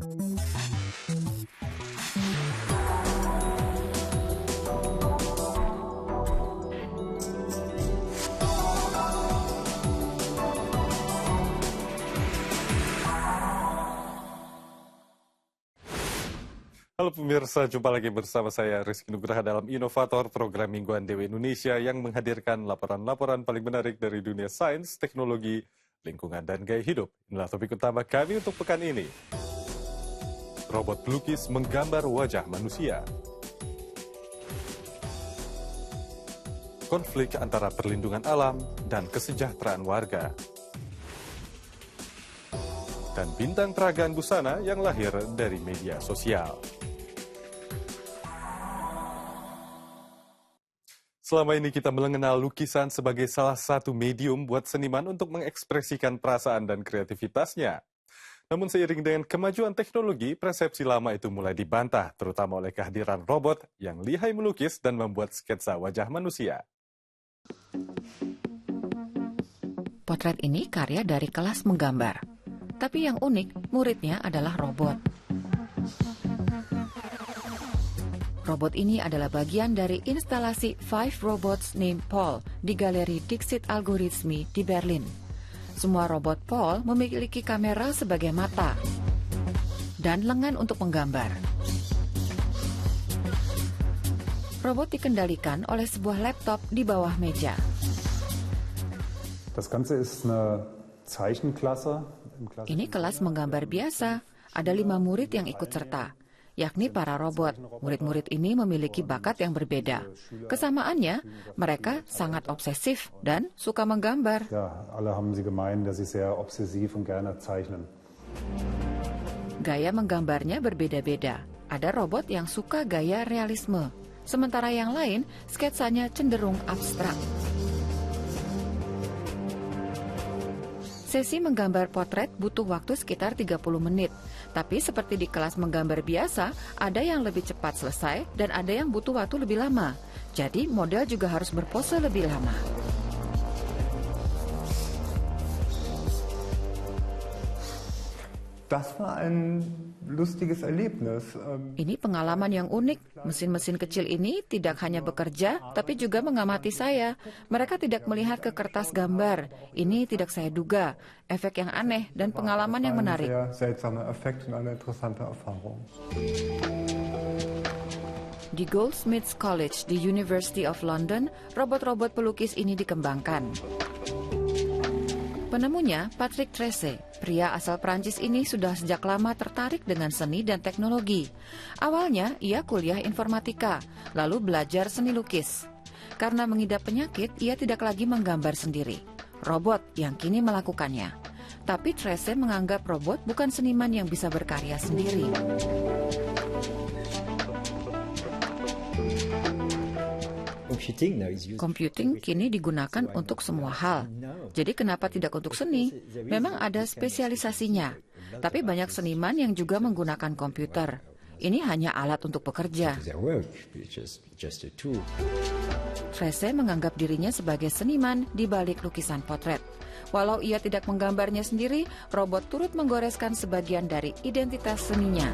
Halo pemirsa, jumpa lagi bersama saya Rizky Nugraha dalam Inovator, program mingguan DW Indonesia yang menghadirkan laporan-laporan paling menarik dari dunia sains, teknologi, lingkungan, dan gaya hidup. Inilah topik utama kami untuk pekan ini. Robot pelukis menggambar wajah manusia. Konflik antara perlindungan alam dan kesejahteraan warga. Dan bintang peragaan busana yang lahir dari media sosial. Selama ini kita mengenal lukisan sebagai salah satu medium buat seniman untuk mengekspresikan perasaan dan kreativitasnya. Namun seiring dengan kemajuan teknologi, persepsi lama itu mulai dibantah, terutama oleh kehadiran robot yang lihai melukis dan membuat sketsa wajah manusia. Potret ini karya dari kelas menggambar. Tapi yang unik, muridnya adalah robot. Robot ini adalah bagian dari instalasi Five Robots Named Paul di Galeri Dixit Algorithmi di Berlin. Semua robot Paul memiliki kamera sebagai mata dan lengan untuk menggambar. Robot dikendalikan oleh sebuah laptop di bawah meja. Das Ganze ist eine Zeichenklasse. Ini kelas menggambar biasa. Ada 5 murid yang ikut serta, yakni para robot. Murid-murid ini memiliki bakat yang berbeda. Kesamaannya, mereka sangat obsesif dan suka menggambar. Ja, alle haben sie gemein, dass sie sehr obsessiv und gerne zeichnen. Gaya menggambarnya berbeda-beda. Ada robot yang suka gaya realisme, sementara yang lain sketsanya cenderung abstrak. Sesi menggambar potret butuh waktu sekitar 30 menit. Tapi seperti di kelas menggambar biasa, ada yang lebih cepat selesai dan ada yang butuh waktu lebih lama. Jadi model juga harus berpose lebih lama. Das war ein lustiges Erlebnis. Ini pengalaman yang unik. Mesin-mesin kecil ini tidak hanya bekerja, tapi juga mengamati saya. Mereka tidak melihat ke kertas gambar. Ini tidak saya duga. Efek yang aneh dan pengalaman yang menarik. Di Goldsmiths College di University of London, robot-robot pelukis ini dikembangkan. Penemunya, Patrick Tresse, pria asal Prancis ini sudah sejak lama tertarik dengan seni dan teknologi. Awalnya, ia kuliah informatika, lalu belajar seni lukis. Karena mengidap penyakit, ia tidak lagi menggambar sendiri. Robot yang kini melakukannya. Tapi Tresse menganggap robot bukan seniman yang bisa berkarya sendiri. Computing kini digunakan untuk semua hal. Jadi kenapa tidak untuk seni? Memang ada spesialisasinya. Tapi banyak seniman yang juga menggunakan komputer. Ini hanya alat untuk bekerja. Tresse menganggap dirinya sebagai seniman di balik lukisan potret. Walau ia tidak menggambarnya sendiri, robot turut menggoreskan sebagian dari identitas seninya.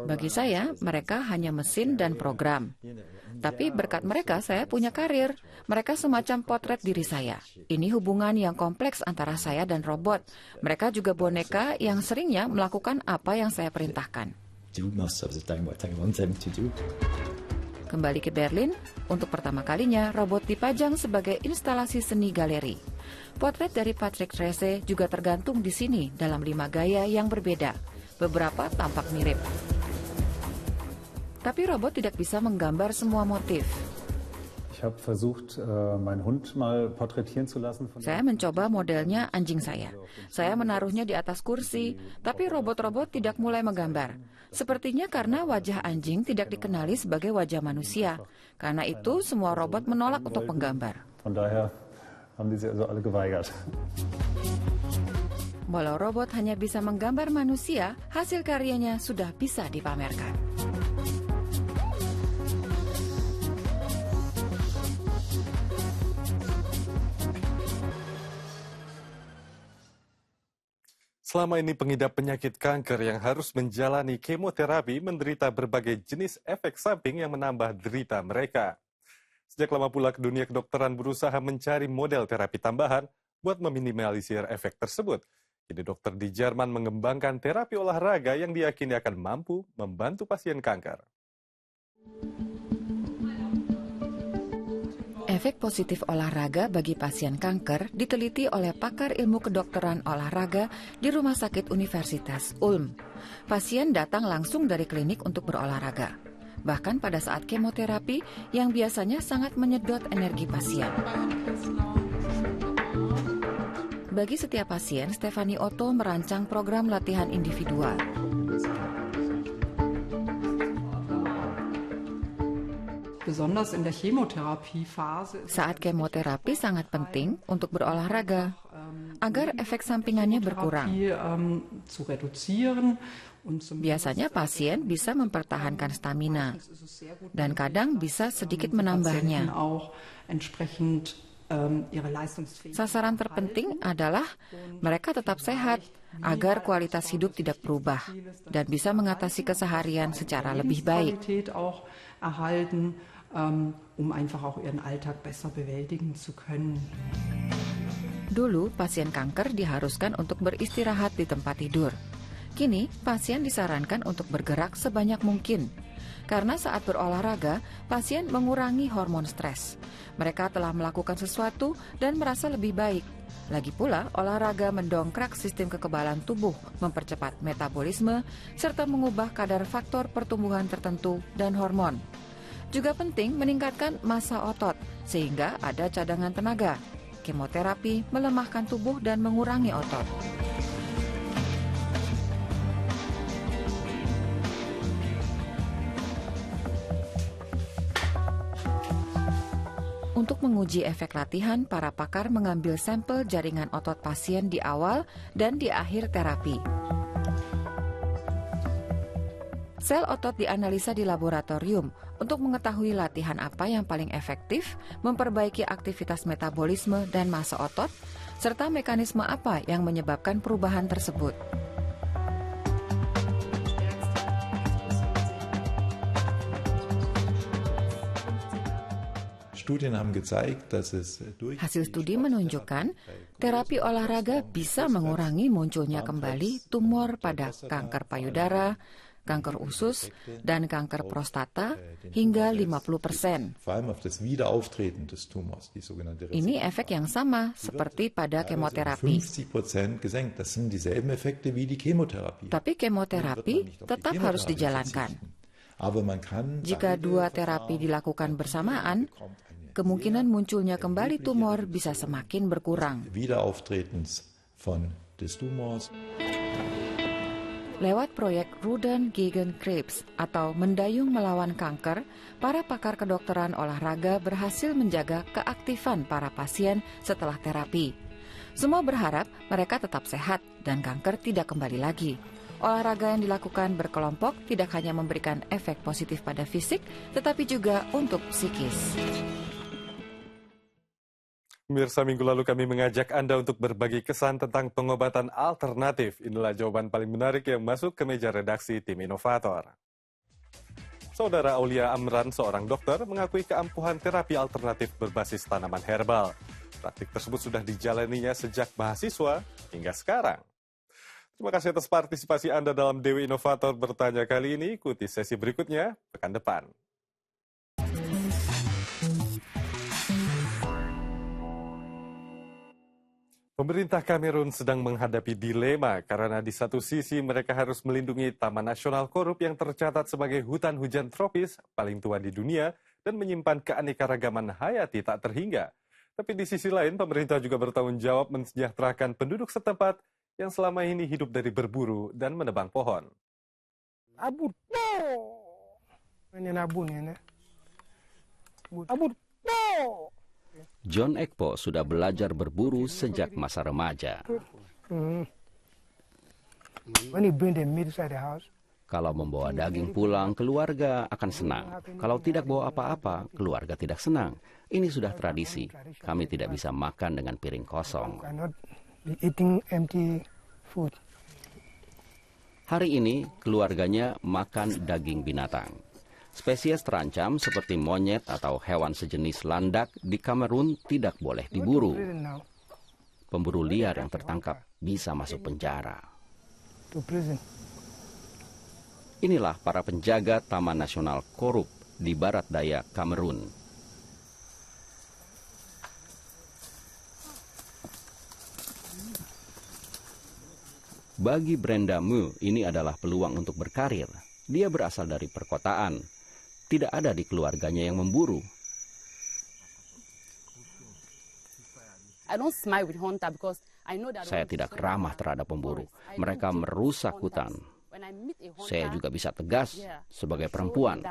Bagi saya, mereka hanya mesin dan program. Tapi berkat mereka, saya punya karir. Mereka semacam potret diri saya. Ini hubungan yang kompleks antara saya dan robot. Mereka juga boneka yang seringnya melakukan apa yang saya perintahkan. Kembali ke Berlin, untuk pertama kalinya robot dipajang sebagai instalasi seni galeri. Potret dari Patrick Tresse juga tergantung di sini dalam 5 gaya yang berbeda. Beberapa tampak mirip. Tapi robot tidak bisa menggambar semua motif. Saya mencoba modelnya anjing saya. Saya menaruhnya di atas kursi, tapi robot-robot tidak mulai menggambar. Sepertinya karena wajah anjing tidak dikenali sebagai wajah manusia. Karena itu semua robot menolak untuk menggambar. Walau robot hanya bisa menggambar manusia, hasil karyanya sudah bisa dipamerkan. Selama ini pengidap penyakit kanker yang harus menjalani kemoterapi menderita berbagai jenis efek samping yang menambah derita mereka. Sejak lama pula dunia kedokteran berusaha mencari model terapi tambahan buat meminimalisir efek tersebut. Kini dokter di Jerman mengembangkan terapi olahraga yang diyakini akan mampu membantu pasien kanker. Efek positif olahraga bagi pasien kanker diteliti oleh pakar ilmu kedokteran olahraga di Rumah Sakit Universitas Ulm. Pasien datang langsung dari klinik untuk berolahraga. Bahkan pada saat kemoterapi yang biasanya sangat menyedot energi pasien. Bagi setiap pasien, Stefanie Otto merancang program latihan individual. Saat kemoterapi sangat penting untuk berolahraga agar efek sampingannya berkurang. Biasanya pasien bisa mempertahankan stamina dan kadang bisa sedikit menambahnya. Sasaran terpenting adalah mereka tetap sehat agar kualitas hidup tidak berubah dan bisa mengatasi keseharian secara lebih baik. Dulu, pasien kanker diharuskan untuk beristirahat di tempat tidur. Kini, pasien disarankan untuk bergerak sebanyak mungkin. Karena saat berolahraga, pasien mengurangi hormon stres. Mereka telah melakukan sesuatu dan merasa lebih baik. Lagi pula, olahraga mendongkrak sistem kekebalan tubuh, mempercepat metabolisme, serta mengubah kadar faktor pertumbuhan tertentu dan hormon. Juga penting meningkatkan massa otot, sehingga ada cadangan tenaga. Kemoterapi melemahkan tubuh dan mengurangi otot. Untuk menguji efek latihan, para pakar mengambil sampel jaringan otot pasien di awal dan di akhir terapi. Sel otot dianalisa di laboratorium untuk mengetahui latihan apa yang paling efektif, memperbaiki aktivitas metabolisme dan massa otot, serta mekanisme apa yang menyebabkan perubahan tersebut. Hasil studi menunjukkan terapi olahraga bisa mengurangi munculnya kembali tumor pada kanker payudara, kanker usus, dan kanker prostata hingga 50%. Ini efek yang sama seperti pada kemoterapi. Tapi kemoterapi tetap harus dijalankan. Jika dua terapi dilakukan bersamaan, kemungkinan munculnya kembali tumor bisa semakin berkurang. Lewat proyek Rudern gegen Krebs atau Mendayung Melawan Kanker, para pakar kedokteran olahraga berhasil menjaga keaktifan para pasien setelah terapi. Semua berharap mereka tetap sehat dan kanker tidak kembali lagi. Olahraga yang dilakukan berkelompok tidak hanya memberikan efek positif pada fisik, tetapi juga untuk psikis. Pemirsa, minggu lalu kami mengajak Anda untuk berbagi kesan tentang pengobatan alternatif. Inilah jawaban paling menarik yang masuk ke meja redaksi tim inovator. Saudara Aulia Amran, seorang dokter, mengakui keampuhan terapi alternatif berbasis tanaman herbal. Praktik tersebut sudah dijalaninya sejak mahasiswa hingga sekarang. Terima kasih atas partisipasi Anda dalam Dewi Inovator Bertanya kali ini. Ikuti sesi berikutnya pekan depan. Pemerintah Kamerun sedang menghadapi dilema karena di satu sisi mereka harus melindungi Taman Nasional Korup yang tercatat sebagai hutan hujan tropis paling tua di dunia dan menyimpan keanekaragaman hayati tak terhingga. Tapi di sisi lain, pemerintah juga bertanggung jawab mensejahterakan penduduk setempat yang selama ini hidup dari berburu dan menebang pohon. John Ekpo sudah belajar berburu sejak masa remaja. Kalau membawa daging pulang, keluarga akan senang. Kalau tidak bawa apa-apa, keluarga tidak senang. Ini sudah tradisi. Kami tidak bisa makan dengan piring kosong. Hari ini, keluarganya makan daging binatang. Spesies terancam seperti monyet atau hewan sejenis landak di Kamerun tidak boleh diburu. Pemburu liar yang tertangkap bisa masuk penjara. Inilah para penjaga Taman Nasional korup di barat daya Kamerun. Bagi Brenda Mu, ini adalah peluang untuk berkarir. Dia berasal dari perkotaan. Tidak ada di keluarganya yang memburu. Saya tidak ramah terhadap pemburu. Mereka merusak hutan. Saya juga bisa tegas sebagai perempuan.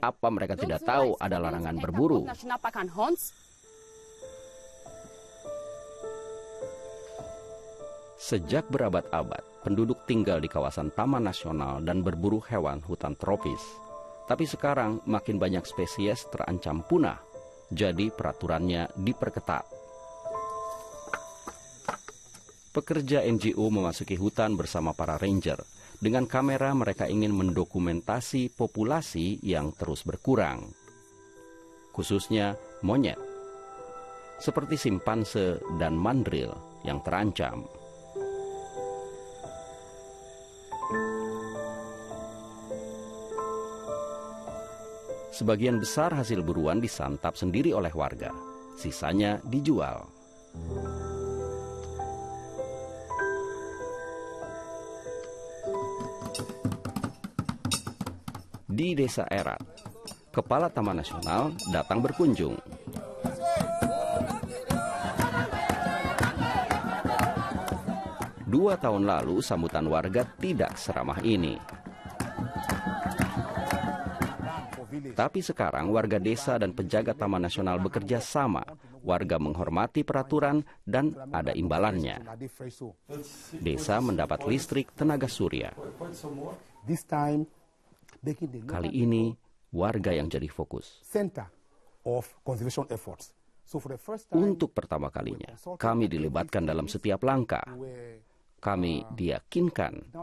Apa mereka tidak tahu ada larangan berburu? Sejak berabad-abad, penduduk tinggal di kawasan Taman Nasional dan berburu hewan hutan tropis. Tapi sekarang makin banyak spesies terancam punah, jadi peraturannya diperketat. Pekerja NGO memasuki hutan bersama para ranger. Dengan kamera mereka ingin mendokumentasi populasi yang terus berkurang. Khususnya monyet. Seperti simpanse dan mandril yang terancam. Sebagian besar hasil buruan disantap sendiri oleh warga, sisanya dijual. Di Desa Erat, Kepala Taman Nasional datang berkunjung. Dua tahun lalu sambutan warga tidak seramah ini. Tapi sekarang warga desa dan penjaga Taman Nasional bekerja sama. Warga menghormati peraturan dan ada imbalannya. Desa mendapat listrik tenaga surya. Kali ini warga yang jadi fokus. Untuk pertama kalinya, kami dilibatkan dalam setiap langkah. Kami diyakinkan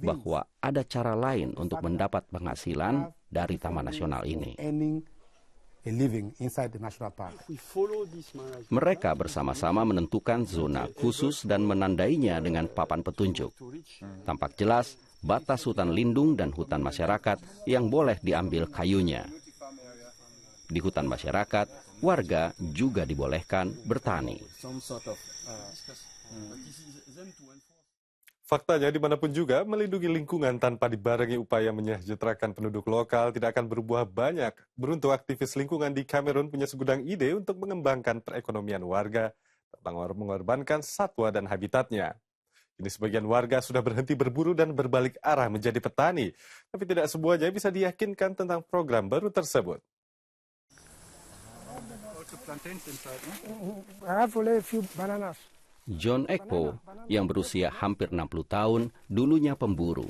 bahwa ada cara lain untuk mendapat penghasilan dari Taman Nasional ini. Mereka bersama-sama menentukan zona khusus dan menandainya dengan papan petunjuk. Tampak jelas batas hutan lindung dan hutan masyarakat yang boleh diambil kayunya. Di hutan masyarakat, warga juga dibolehkan bertani. Faktanya dimanapun juga, melindungi lingkungan tanpa dibarengi upaya menyejahterakan penduduk lokal tidak akan berbuah banyak. Beruntung aktivis lingkungan di Kamerun punya segudang ide untuk mengembangkan perekonomian warga tanpa mengorbankan satwa dan habitatnya. Kini sebagian warga sudah berhenti berburu dan berbalik arah menjadi petani. Tapi tidak semuanya bisa diyakinkan tentang program baru tersebut. John Ekpo, yang berusia hampir 60 tahun, dulunya pemburu.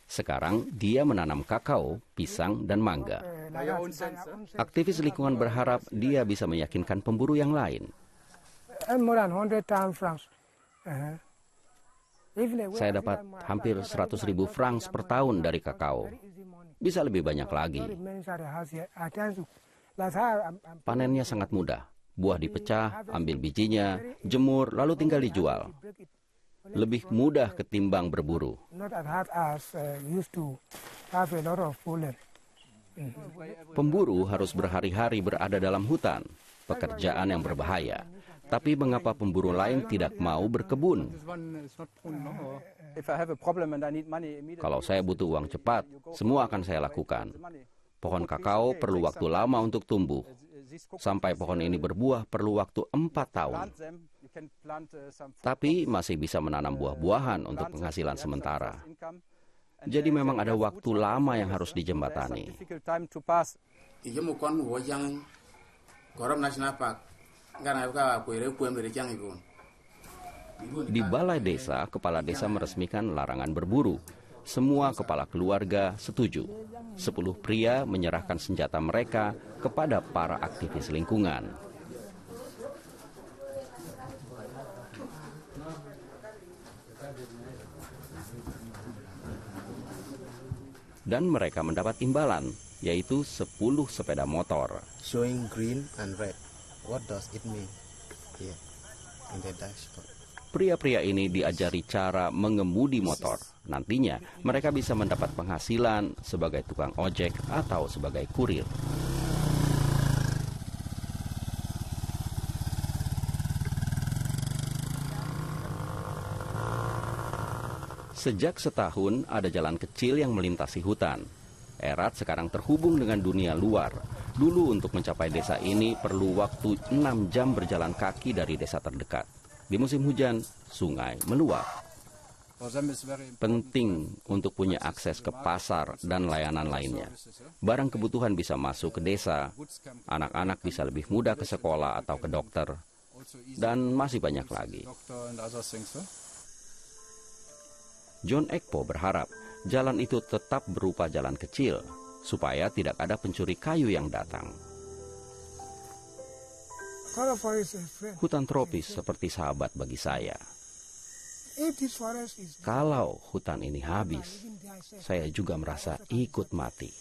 Sekarang dia menanam kakao, pisang, dan mangga. Aktivis lingkungan berharap dia bisa meyakinkan pemburu yang lain. Saya dapat hampir 100.000 francs per tahun dari kakao. Bisa lebih banyak lagi. Panennya sangat mudah. Buah dipecah, ambil bijinya, jemur, lalu tinggal dijual. Lebih mudah ketimbang berburu. Pemburu harus berhari-hari berada dalam hutan, pekerjaan yang berbahaya. Tapi mengapa pemburu lain tidak mau berkebun? Kalau saya butuh uang cepat, semua akan saya lakukan. Pohon kakao perlu waktu lama untuk tumbuh. Sampai pohon ini berbuah perlu waktu 4 tahun. Tapi masih bisa menanam buah-buahan untuk penghasilan sementara. Jadi memang ada waktu lama yang harus dijembatani. Di balai desa, kepala desa meresmikan larangan berburu. Semua kepala keluarga setuju. 10 pria menyerahkan senjata mereka kepada para aktivis lingkungan. Dan mereka mendapat imbalan, yaitu 10 sepeda motor. Showing green and red. What does it mean? Here, in the dashboard. Pria-pria ini diajari cara mengemudi motor. Nantinya mereka bisa mendapat penghasilan sebagai tukang ojek atau sebagai kurir. Sejak setahun ada jalan kecil yang melintasi hutan. Erat sekarang terhubung dengan dunia luar. Dulu untuk mencapai desa ini perlu waktu 6 jam berjalan kaki dari desa terdekat. Di musim hujan, sungai meluap. Penting untuk punya akses ke pasar dan layanan lainnya. Barang kebutuhan bisa masuk ke desa, anak-anak bisa lebih mudah ke sekolah atau ke dokter, dan masih banyak lagi. John Ekpo berharap jalan itu tetap berupa jalan kecil, supaya tidak ada pencuri kayu yang datang. Hutan tropis seperti sahabat bagi saya. Kalau hutan ini habis, saya juga merasa ikut mati.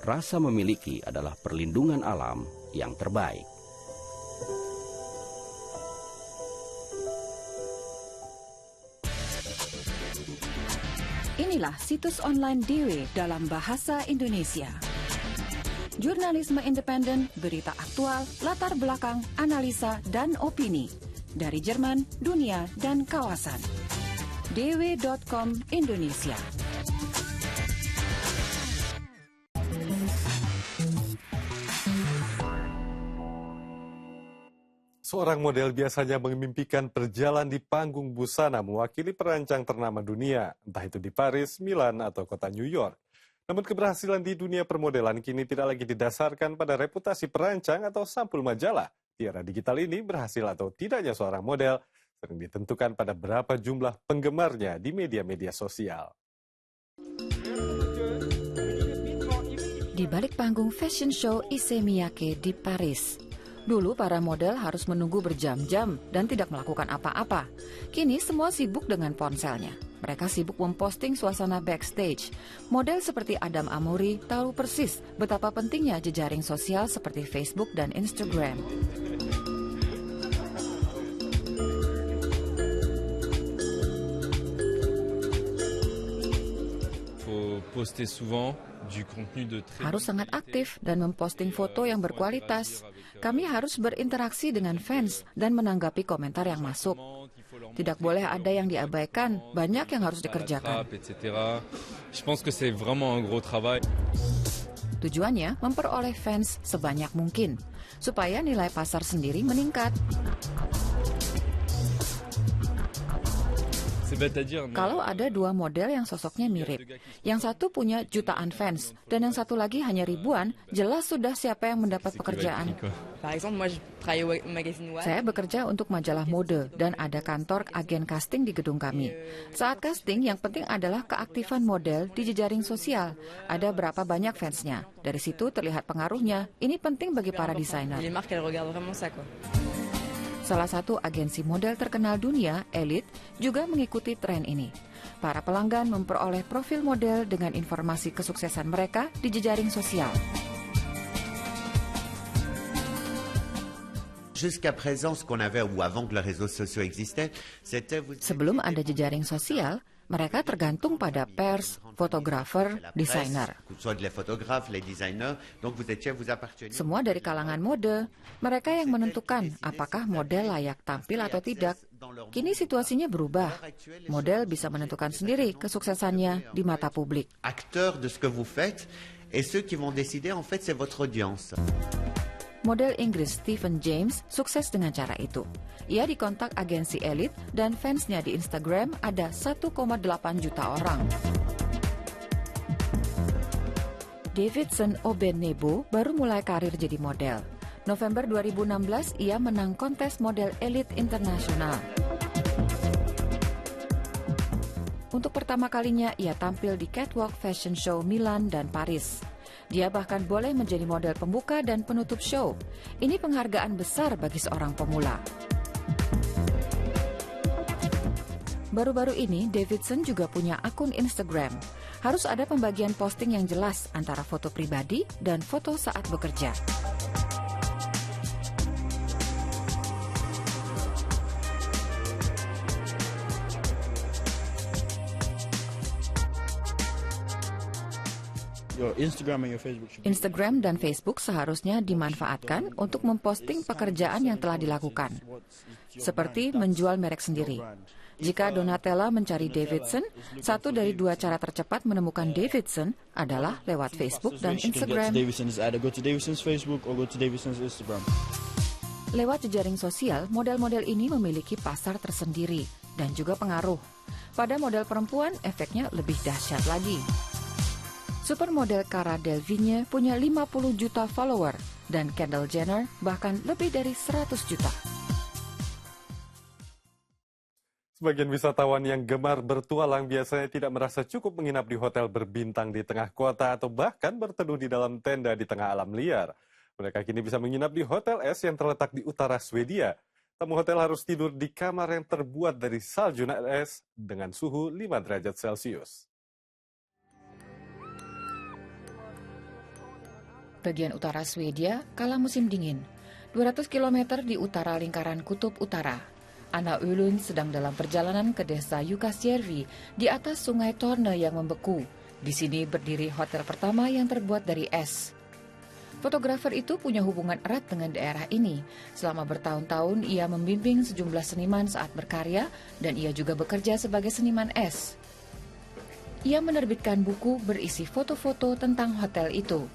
Rasa memiliki adalah perlindungan alam yang terbaik. Inilah situs online DW dalam bahasa Indonesia. Jurnalisme independen, berita aktual, latar belakang, analisa, dan opini. Dari Jerman, dunia, dan kawasan. dw.com Indonesia. Seorang model biasanya memimpikan berjalan di panggung busana mewakili perancang ternama dunia, entah itu di Paris, Milan, atau kota New York. Namun keberhasilan di dunia permodelan kini tidak lagi didasarkan pada reputasi perancang atau sampul majalah. Di era digital ini berhasil atau tidaknya seorang model sering ditentukan pada berapa jumlah penggemarnya di media-media sosial. Di balik panggung fashion show Issey Miyake di Paris. Dulu para model harus menunggu berjam-jam dan tidak melakukan apa-apa. Kini semua sibuk dengan ponselnya. Mereka sibuk memposting suasana backstage. Model seperti Adam Amouri tahu persis betapa pentingnya jejaring sosial seperti Facebook dan Instagram. Harus sangat aktif dan memposting foto yang berkualitas. Kami harus berinteraksi dengan fans dan menanggapi komentar yang masuk. Tidak boleh ada yang diabaikan, banyak yang harus dikerjakan. Tujuannya memperoleh fans sebanyak mungkin, supaya nilai pasar sendiri meningkat. Kalau ada dua model yang sosoknya mirip, yang satu punya jutaan fans, dan yang satu lagi hanya ribuan, jelas sudah siapa yang mendapat pekerjaan. Saya bekerja untuk majalah mode, dan ada kantor agen casting di gedung kami. Saat casting, yang penting adalah keaktifan model di jejaring sosial. Ada berapa banyak fansnya. Dari situ terlihat pengaruhnya. Ini penting bagi para desainer. Salah satu agensi model terkenal dunia, Elite, juga mengikuti tren ini. Para pelanggan memperoleh profil model dengan informasi kesuksesan mereka di jejaring sosial. Sebelum ada jejaring sosial, mereka tergantung pada pers, fotografer, desainer. Semua dari kalangan mode, mereka yang menentukan apakah model layak tampil atau tidak. Kini situasinya berubah. Model bisa menentukan sendiri kesuksesannya di mata publik. Model Inggris Stephen James sukses dengan cara itu. Ia dikontak agensi Elite dan fansnya di Instagram ada 1,8 juta orang. Davidson Obenebo baru mulai karir jadi model. November 2016 ia menang kontes model Elite Internasional. Untuk pertama kalinya ia tampil di catwalk fashion show Milan dan Paris. Dia bahkan boleh menjadi model pembuka dan penutup show. Ini penghargaan besar bagi seorang pemula. Baru-baru ini, Davidson juga punya akun Instagram. Harus ada pembagian posting yang jelas antara foto pribadi dan foto saat bekerja. Instagram dan Facebook seharusnya dimanfaatkan untuk memposting pekerjaan yang telah dilakukan, seperti menjual merek sendiri. Jika Donatella mencari Davidson, satu dari dua cara tercepat menemukan Davidson adalah lewat Facebook dan Instagram. Lewat jejaring sosial, model-model ini memiliki pasar tersendiri dan juga pengaruh. Pada model perempuan, efeknya lebih dahsyat lagi. Supermodel Cara Delevingne punya 50 juta follower dan Kendall Jenner bahkan lebih dari 100 juta. Sebagian wisatawan yang gemar bertualang biasanya tidak merasa cukup menginap di hotel berbintang di tengah kota atau bahkan berteduh di dalam tenda di tengah alam liar. Mereka kini bisa menginap di hotel es yang terletak di utara Swedia. Tamu hotel harus tidur di kamar yang terbuat dari salju dan es dengan suhu 5 derajat Celcius. Bagian utara Swedia kala musim dingin, 200 km di utara lingkaran kutub utara. Anna Ulun sedang dalam perjalanan ke desa Jukkasjärvi di atas sungai Torne yang membeku. Di sini berdiri hotel pertama yang terbuat dari es. Fotografer itu punya hubungan erat dengan daerah ini. Selama bertahun-tahun ia membimbing sejumlah seniman saat berkarya dan ia juga bekerja sebagai seniman es. Ia menerbitkan buku berisi foto-foto tentang hotel itu.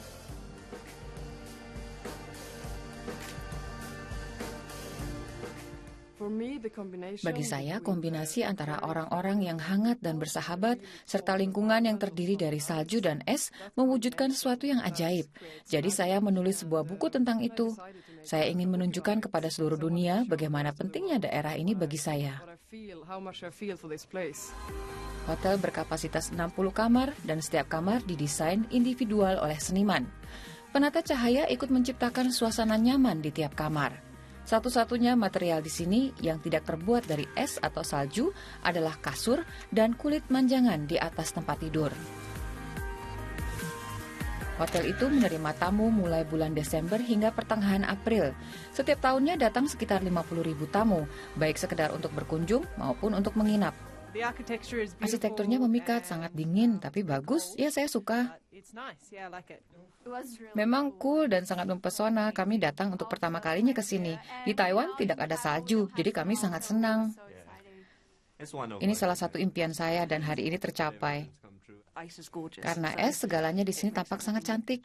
Bagi saya, kombinasi antara orang-orang yang hangat dan bersahabat, serta lingkungan yang terdiri dari salju dan es, mewujudkan sesuatu yang ajaib. Jadi saya menulis sebuah buku tentang itu. Saya ingin menunjukkan kepada seluruh dunia bagaimana pentingnya daerah ini bagi saya. Hotel berkapasitas 60 kamar dan setiap kamar didesain individual oleh seniman. Penata cahaya ikut menciptakan suasana nyaman di tiap kamar. Satu-satunya material di sini yang tidak terbuat dari es atau salju adalah kasur dan kulit manjangan di atas tempat tidur. Hotel itu menerima tamu mulai bulan Desember hingga pertengahan April. Setiap tahunnya datang sekitar 50.000 tamu, baik sekedar untuk berkunjung maupun untuk menginap. Arsitekturnya memikat, sangat dingin, tapi bagus. Ya, saya suka. Memang cool dan sangat mempesona. Kami datang untuk pertama kalinya ke sini. Di Taiwan tidak ada salju, jadi kami sangat senang. Ini salah satu impian saya dan hari ini tercapai. Karena es, segalanya di sini tampak sangat cantik.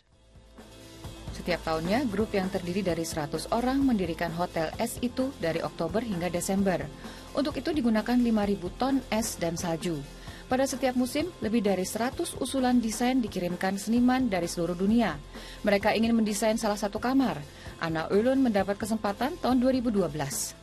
Setiap tahunnya, grup yang terdiri dari 100 orang mendirikan hotel es itu dari Oktober hingga Desember. Untuk itu digunakan 5.000 ton es dan salju. Pada setiap musim, lebih dari 100 usulan desain dikirimkan seniman dari seluruh dunia. Mereka ingin mendesain salah satu kamar. Anna Ulun mendapat kesempatan tahun 2012.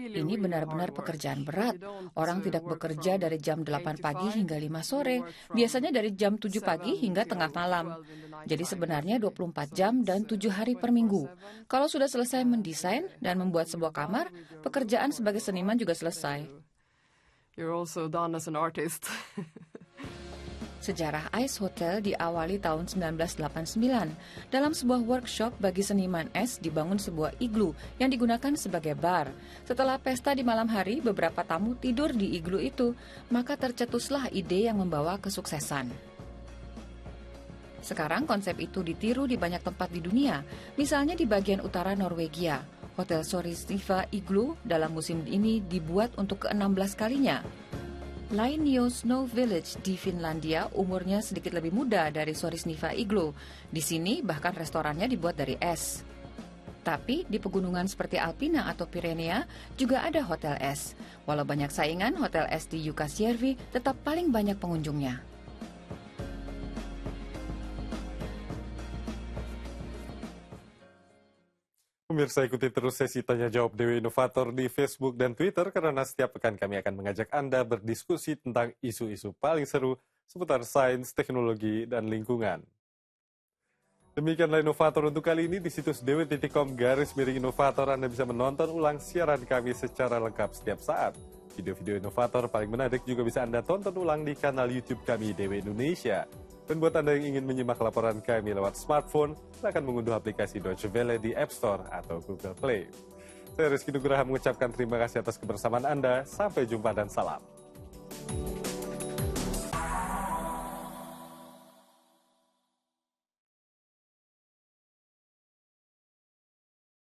Ini benar-benar pekerjaan berat. Orang tidak bekerja dari jam 8 pagi hingga 5 sore, biasanya dari jam 7 pagi hingga tengah malam. Jadi sebenarnya 24 jam dan 7 hari per minggu. Kalau sudah selesai mendesain dan membuat sebuah kamar, pekerjaan sebagai seniman juga selesai. Sejarah Ice Hotel diawali tahun 1989. Dalam sebuah workshop bagi seniman es dibangun sebuah iglu yang digunakan sebagai bar. Setelah pesta di malam hari, beberapa tamu tidur di iglu itu, maka tercetuslah ide yang membawa kesuksesan. Sekarang konsep itu ditiru di banyak tempat di dunia, misalnya di bagian utara Norwegia. Hotel Sorisniva Igloo dalam musim ini dibuat untuk ke-16 kalinya. Lainio Snow Village di Finlandia umurnya sedikit lebih muda dari Sorisniva Igloo. Di sini bahkan restorannya dibuat dari es. Tapi di pegunungan seperti Alpina atau Pyrenea juga ada hotel es. Walau banyak saingan, hotel es di Jukkasjärvi tetap paling banyak pengunjungnya. Pemirsa, ikuti terus sesi Tanya Jawab Dewi Inovator di Facebook dan Twitter karena setiap pekan kami akan mengajak Anda berdiskusi tentang isu-isu paling seru seputar sains, teknologi, dan lingkungan. Demikianlah Inovator untuk kali ini. Di situs dewi.com/inovator Anda bisa menonton ulang siaran kami secara lengkap setiap saat. Video-video inovator paling menarik juga bisa Anda tonton ulang di kanal YouTube kami Dewi Indonesia. Dan buat Anda yang ingin menyimak laporan kami lewat smartphone, silakan mengunduh aplikasi Deutsche Welle di App Store atau Google Play. Saya Rizky Nugraha mengucapkan terima kasih atas kebersamaan Anda. Sampai jumpa dan salam.